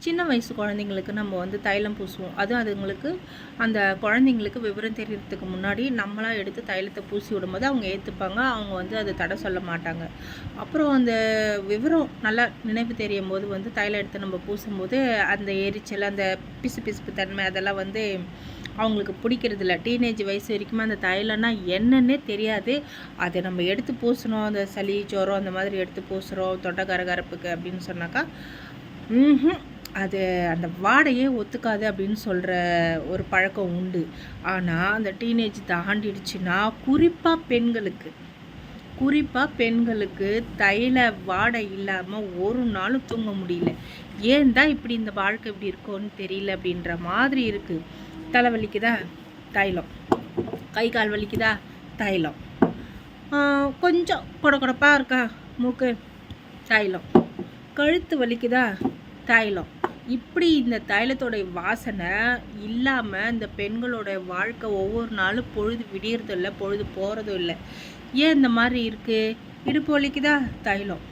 சின்ன வயசு குழந்தைங்களுக்கு நம்ம வந்து தைலம் பூசுவோம். அதுங்களுக்கு அந்த குழந்தைங்களுக்கு விவரம் தெரியறதுக்கு முன்னாடி நம்மளாக எடுத்து தைலத்தை பூசி விடும்போது அவங்க ஏற்றுப்பாங்க. அவங்க வந்து அதை தடை சொல்ல மாட்டாங்க. அப்புறம் அந்த விவரம் நல்லா நினைவு தெரியும் போது வந்து தைலம் எடுத்து நம்ம பூசும்போது அந்த எரிச்சல், அந்த பிசுபிசுப்பு தன்மை அதெல்லாம் வந்து அவங்களுக்கு பிடிக்கிறதில்ல. டீனேஜ் வயசு வரைக்குமே அந்த தைலம்னா என்னன்னே தெரியாது. அதை நம்ம எடுத்து பூசணும், அந்த சளி ஜுரம் அந்த மாதிரி எடுத்து பூசுகிறோம் தொண்டை கரகரப்புக்கு அப்படின்னு சொன்னாக்கா அது அந்த வாடையே ஒத்துக்காது அப்படின்னு சொல்கிற ஒரு பழக்கம் உண்டு. ஆனால் அந்த டீனேஜ் தாண்டிடுச்சுன்னா குறிப்பாக பெண்களுக்கு தைல வாடை இல்லாமல் ஒரு நாளும் தூங்க முடியல. ஏன் தான் இப்படி இந்த வாழ்க்கை இப்படி இருக்கோன்னு தெரியல அப்படின்ற மாதிரி இருக்குது. தலை வலிக்குதா தைலம், கை கால் வலிக்குதா தைலம், கொஞ்சம் கொடப்பாக இருக்கா மூக்கு தைலம், கழுத்து வலிக்குதா தைலம். இப்படி இந்த தைலத்தோடைய வாசனை இல்லாமல் இந்த பெண்களோட வாழ்க்கை ஒவ்வொரு நாளும் பொழுது விடியறதும் இல்லை, பொழுது போகிறதும் இல்லை. ஏன் இந்த மாதிரி இருக்குது? இடுப்பு வலிக்குதா தைலம்.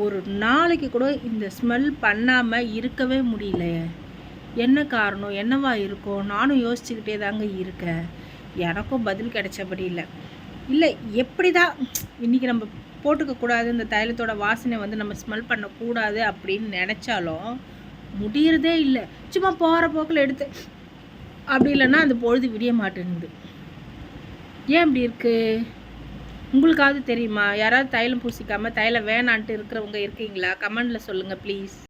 ஒரு நாளைக்கு கூட இந்த ஸ்மெல் பண்ணாமல் இருக்கவே முடியல. என்ன காரணம், என்னவா இருக்கும்? நானும் யோசிச்சுக்கிட்டே தாங்க இருக்கேன். எனக்கும் பதில் கிடைச்சபடி இல்லை எப்படி தான் இன்றைக்கி நம்ம போட்டுக்கக்கூடாது, இந்த தைலத்தோட வாசனை வந்து நம்ம ஸ்மெல் பண்ணக்கூடாது அப்படின்னு நினச்சாலும் முடியறதே இல்லை. சும்மா போகிற போக்கில் எடுத்து அப்படி இல்லைன்னா அந்த பொழுது விடிய மாட்டேங்குது. ஏன் இப்படி இருக்குது? உங்களுக்காவது தெரியுமா? யாராவது தைலம் பூசிக்காமல் தைலம் வேணான்ட்டு இருக்கிறவங்க இருக்கீங்களா? கமெண்டில் சொல்லுங்கள் ப்ளீஸ்.